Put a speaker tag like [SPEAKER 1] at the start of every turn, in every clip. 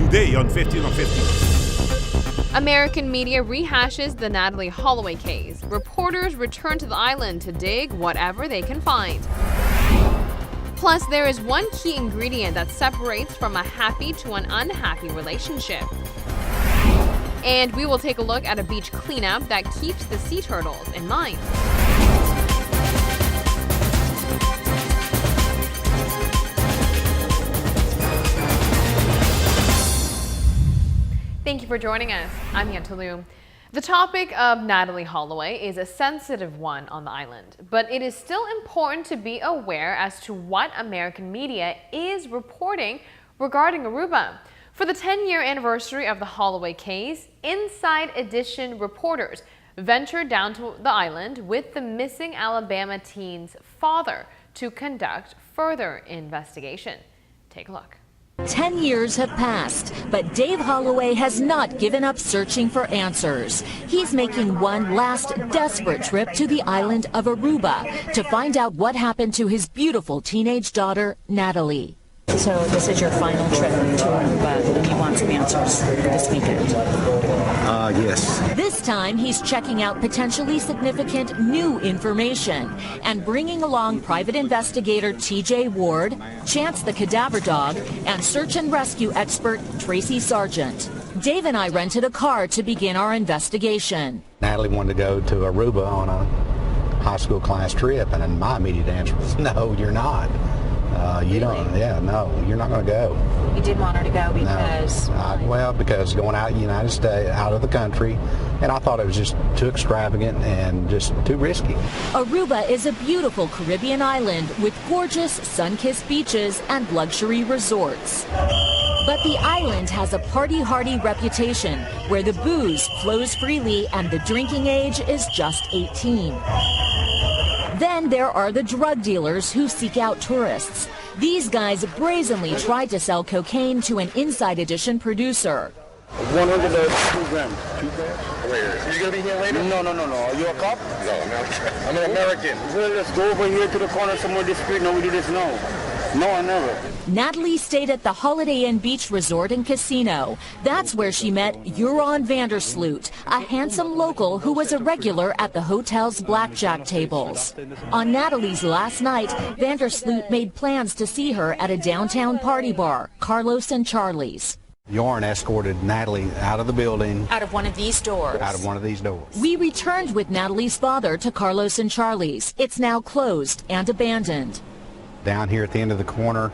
[SPEAKER 1] today on 15 on 15.
[SPEAKER 2] American media rehashes the Natalee Holloway case. Reporters return to the island to dig whatever they can find. Plus, there is one key ingredient that separates from a happy to an unhappy relationship. And we will take a look at a beach cleanup that keeps the sea turtles in mind. Thank you for joining us. I'm Yentl Lieuw. The topic of Natalee Holloway is a sensitive one on the island, but it is still important to be aware as to what American media is reporting regarding Aruba. For the 10-year anniversary of the Holloway case, Inside Edition reporters ventured down to the island with the missing Alabama teen's father to conduct further investigation. Take a look.
[SPEAKER 3] 10 years have passed, but Dave Holloway has not given up searching for answers. He's making one last desperate trip to the island of Aruba to find out what happened to his beautiful teenage daughter, Natalee.
[SPEAKER 4] So this is your final trip to Aruba, and you want some answers this weekend?
[SPEAKER 5] Yes.
[SPEAKER 3] This time, he's checking out potentially significant new information and bringing along private investigator T.J. Ward, Chance the cadaver dog, and search and rescue expert Tracy Sargent. Dave and I rented a car to begin our investigation.
[SPEAKER 5] Natalee wanted to go to Aruba on a high school class trip, and then my immediate answer was, no, you're not. You don't, no, you're not going to go.
[SPEAKER 4] You did want her to go because?
[SPEAKER 5] No, because going out of the United States, out of the country, and I thought it was just too extravagant and just too risky.
[SPEAKER 3] Aruba is a beautiful Caribbean island with gorgeous sun-kissed beaches and luxury resorts. But the island has a party-hardy reputation where the booze flows freely and the drinking age is just 18. Then there are the drug dealers who seek out tourists. These guys brazenly tried to sell cocaine to an Inside Edition producer.
[SPEAKER 6] 102 grams. 2 grams? Where? Are you going to be here later? No. Are you a cop? No, I'm an American. Well, let's go over here to the corner somewhere discreet. No, we do this. No, I never.
[SPEAKER 3] Natalee stayed at the Holiday Inn Beach Resort and Casino. That's where she met Euron Vandersloot, a handsome local who was a regular at the hotel's blackjack tables. On Natalee's last night, Vandersloot made plans to see her at a downtown party bar, Carlos and Charlie's.
[SPEAKER 5] Jorn escorted Natalee out of the building.
[SPEAKER 4] Out of one of these doors?
[SPEAKER 5] Out of one of these doors.
[SPEAKER 3] We returned with Natalee's father to Carlos and Charlie's. It's now closed and abandoned.
[SPEAKER 5] Down here at the end of the corner,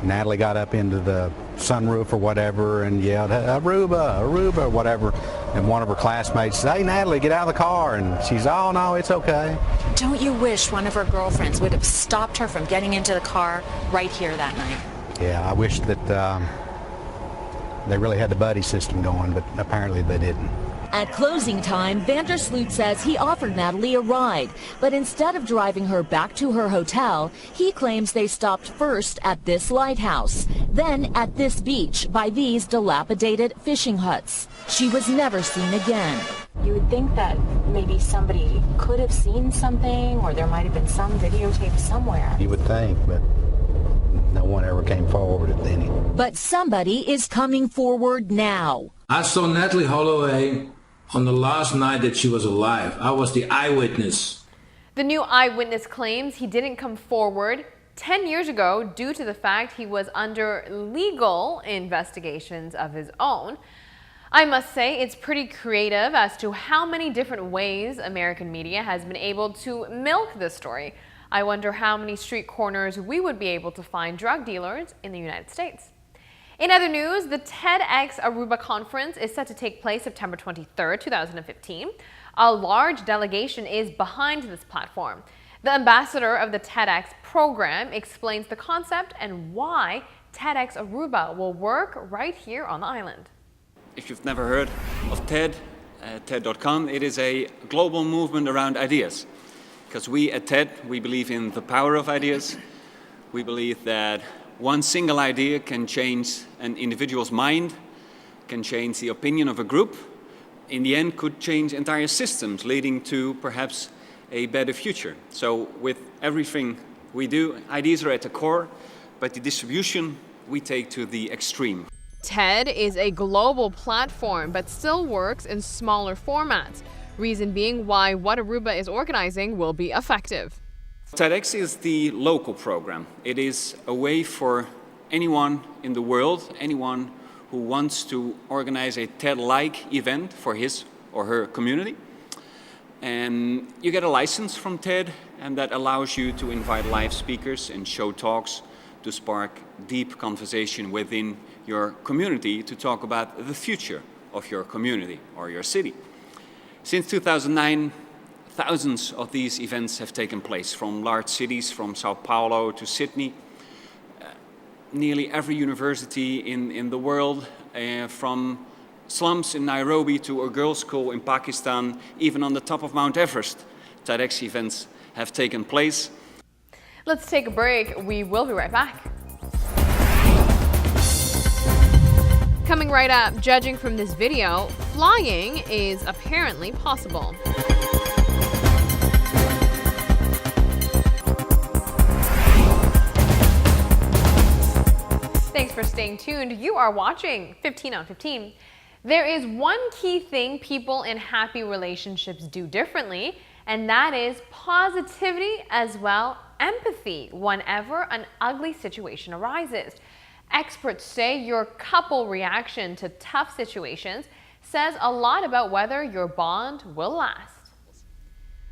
[SPEAKER 5] Natalee got up into the sunroof or whatever and yelled, Aruba, whatever. And one of her classmates said, hey, Natalee, get out of the car. And she's, oh, no, it's okay.
[SPEAKER 4] Don't you wish one of her girlfriends would have stopped her from getting into the car right here that night?
[SPEAKER 5] Yeah, I wish that they really had the buddy system going, but apparently they didn't.
[SPEAKER 3] At closing time, Vandersloot says he offered Natalee a ride, but instead of driving her back to her hotel, he claims they stopped first at this lighthouse, then at this beach by these dilapidated fishing huts. She was never seen again.
[SPEAKER 4] You would think that maybe somebody could have seen something, or there might have been some videotape somewhere.
[SPEAKER 5] You would think, but no one ever came forward with any.
[SPEAKER 3] But somebody is coming forward now.
[SPEAKER 7] I saw Natalee Holloway on the last night that she was alive. I was the eyewitness.
[SPEAKER 2] The new eyewitness claims he didn't come forward 10 years ago due to the fact he was under legal investigations of his own. I must say it's pretty creative as to how many different ways American media has been able to milk this story. I wonder how many street corners we would be able to find drug dealers in the United States. In other news, the TEDx Aruba conference is set to take place September 23rd, 2015. A large delegation is behind this platform. The ambassador of the TEDx program explains the concept and why TEDx Aruba will work right here on the island.
[SPEAKER 8] If you've never heard of TED, TED.com, it is a global movement around ideas. Because we at TED, we believe in the power of ideas. We believe that one single idea can change an individual's mind, can change the opinion of a group, in the end could change entire systems, leading to perhaps a better future. So with everything we do, ideas are at the core, but the distribution we take to the extreme.
[SPEAKER 2] TED is a global platform but still works in smaller formats. Reason being why what Aruba is organizing will be effective.
[SPEAKER 8] TEDx is the local program. It is a way for anyone in the world, anyone who wants to organize a TED-like event for his or her community. And you get a license from TED, and that allows you to invite live speakers and show talks to spark deep conversation within your community to talk about the future of your community or your city. Since 2009, thousands of these events have taken place from large cities, from Sao Paulo to Sydney. Nearly every university in the world, from slums in Nairobi to a girls' school in Pakistan, even on the top of Mount Everest, TEDx events have taken place.
[SPEAKER 2] Let's take a break. We will be right back. Coming right up, judging from this video, flying is apparently possible. Thanks for staying tuned. You are watching 15 on 15. There is one key thing people in happy relationships do differently, and that is positivity as well empathy whenever an ugly situation arises. Experts say your couple reaction to tough situations says a lot about whether your bond will last.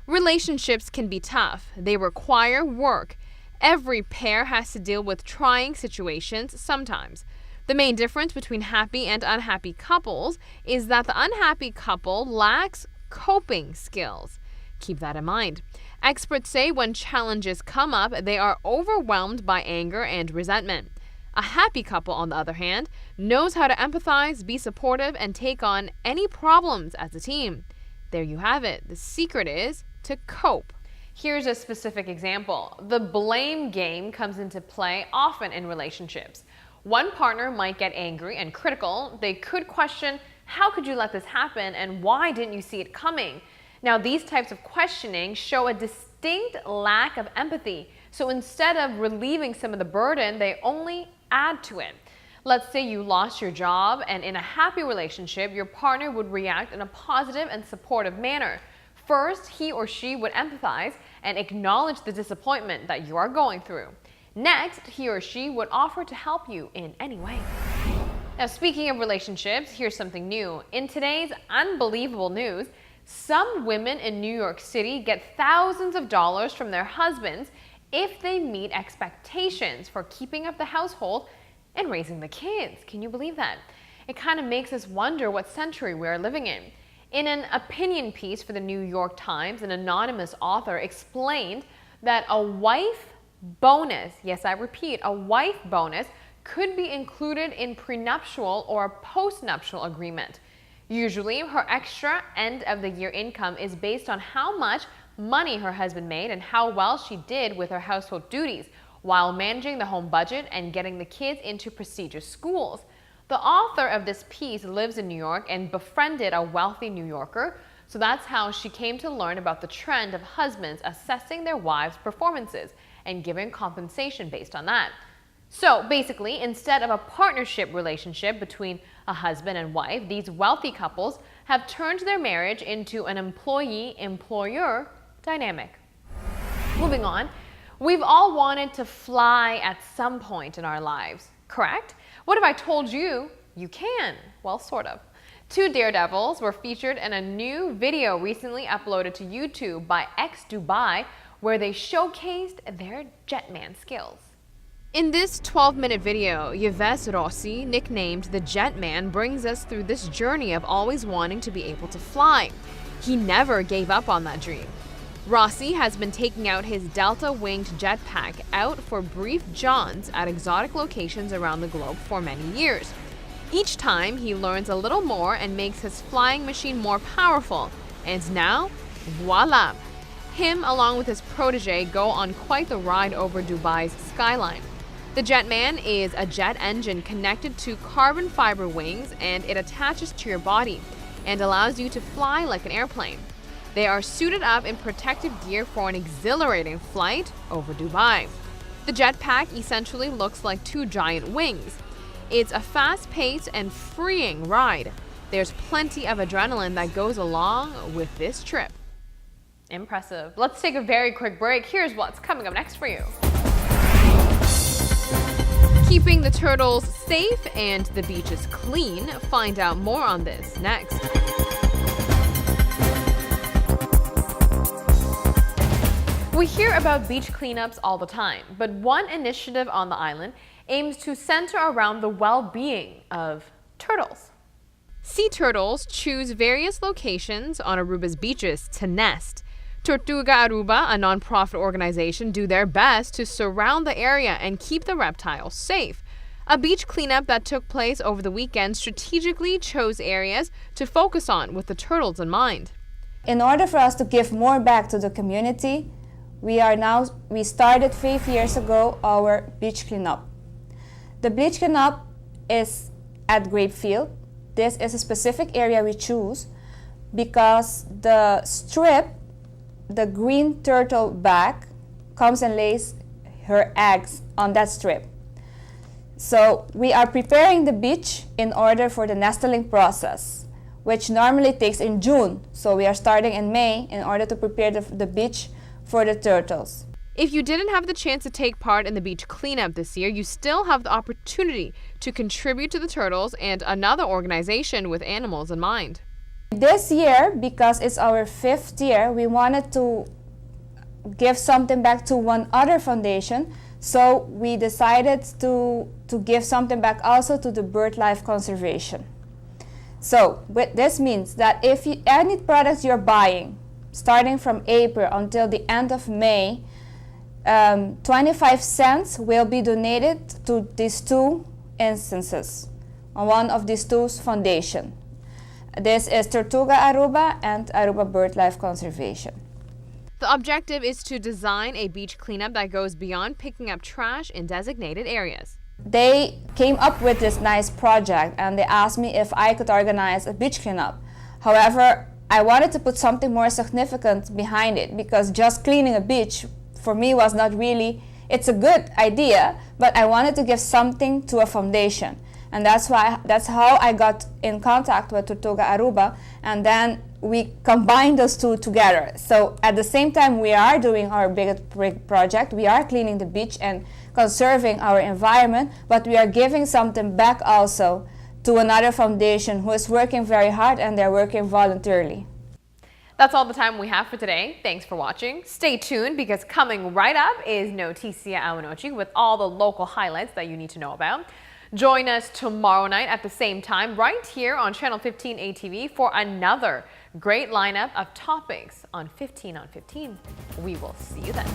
[SPEAKER 2] Relationships can be tough. They require work. Every pair has to deal with trying situations sometimes. The main difference between happy and unhappy couples is that the unhappy couple lacks coping skills. Keep that in mind. Experts say when challenges come up, they are overwhelmed by anger and resentment. A happy couple, on the other hand, knows how to empathize, be supportive, and take on any problems as a team. There you have it. The secret is to cope. Here's a specific example. The blame game comes into play often in relationships. One partner might get angry and critical. They could question, how could you let this happen and why didn't you see it coming? Now, these types of questioning show a distinct lack of empathy. So instead of relieving some of the burden, they only add to it. Let's say you lost your job, and in a happy relationship, your partner would react in a positive and supportive manner. First, he or she would empathize and acknowledge the disappointment that you are going through. Next, he or she would offer to help you in any way. Now, speaking of relationships, here's something new. In today's unbelievable news, some women in New York City get thousands of dollars from their husbands if they meet expectations for keeping up the household and raising the kids. Can you believe that? It kind of makes us wonder what century we're living in. In an opinion piece for the New York Times, an anonymous author explained that a wife bonus, yes, I repeat, a wife bonus could be included in prenuptial or postnuptial agreement. Usually, her extra end-of-the-year income is based on how much money her husband made and how well she did with her household duties while managing the home budget and getting the kids into prestigious schools. The author of this piece lives in New York and befriended a wealthy New Yorker, so that's how she came to learn about the trend of husbands assessing their wives' performances and giving compensation based on that. So basically, instead of a partnership relationship between a husband and wife, these wealthy couples have turned their marriage into an employee-employer dynamic. Moving on, we've all wanted to fly at some point in our lives, correct? What if I told you you can? Well, sort of. Two daredevils were featured in a new video recently uploaded to YouTube by X Dubai, where they showcased their jetman skills. In this 12-minute video, Yves Rossi, nicknamed the Jetman, brings us through this journey of always wanting to be able to fly. He never gave up on that dream. Rossi has been taking out his Delta-winged jetpack out for brief jaunts at exotic locations around the globe for many years. Each time, he learns a little more and makes his flying machine more powerful. And now, voila! Him, along with his protege, go on quite the ride over Dubai's skyline. The Jetman is a jet engine connected to carbon fiber wings, and it attaches to your body and allows you to fly like an airplane. They are suited up in protective gear for an exhilarating flight over Dubai. The jetpack essentially looks like two giant wings. It's a fast-paced and freeing ride. There's plenty of adrenaline that goes along with this trip. Impressive. Let's take a very quick break. Here's what's coming up next for you. Keeping the turtles safe and the beaches clean. Find out more on this next. We hear about beach cleanups all the time, but one initiative on the island aims to center around the well-being of turtles. Sea turtles choose various locations on Aruba's beaches to nest. Tortuga Aruba, a nonprofit organization, do their best to surround the area and keep the reptiles safe. A beach cleanup that took place over the weekend strategically chose areas to focus on with the turtles in mind.
[SPEAKER 9] In order for us to give more back to the community, we started 5 years ago our beach cleanup. The beach cleanup is at Grapefield. This is a specific area we choose because the strip, the green turtle back, comes and lays her eggs on that strip. So we are preparing the beach in order for the nestling process, which normally takes in June. So we are starting in May in order to prepare the beach for the turtles.
[SPEAKER 2] If you didn't have the chance to take part in the beach cleanup this year, you still have the opportunity to contribute to the turtles and another organization with animals in mind.
[SPEAKER 9] This year, because it's our 5th year, we wanted to give something back to one other foundation. So we decided to give something back also to the BirdLife conservation. So this means that if any products you're buying, starting from April until the end of May, 25 cents will be donated to these two instances, on one of these two foundations. This is Tortuga Aruba and Aruba BirdLife Conservation.
[SPEAKER 2] The objective is to design a beach cleanup that goes beyond picking up trash in designated areas.
[SPEAKER 9] They came up with this nice project and they asked me if I could organize a beach cleanup. However, I wanted to put something more significant behind it because just cleaning a beach for me was not really, it's a good idea, but I wanted to give something to a foundation. And that's how I got in contact with Tortuga Aruba, and then we combined those two together. So at the same time we are doing our big project, we are cleaning the beach and conserving our environment, but we are giving something back also to another foundation who is working very hard and they're working voluntarily.
[SPEAKER 2] That's all the time we have for today. Thanks for watching. Stay tuned because coming right up is Noticia Awanochi with all the local highlights that you need to know about. Join us tomorrow night at the same time right here on Channel 15 ATV for another great lineup of topics on 15 on 15. We will see you then.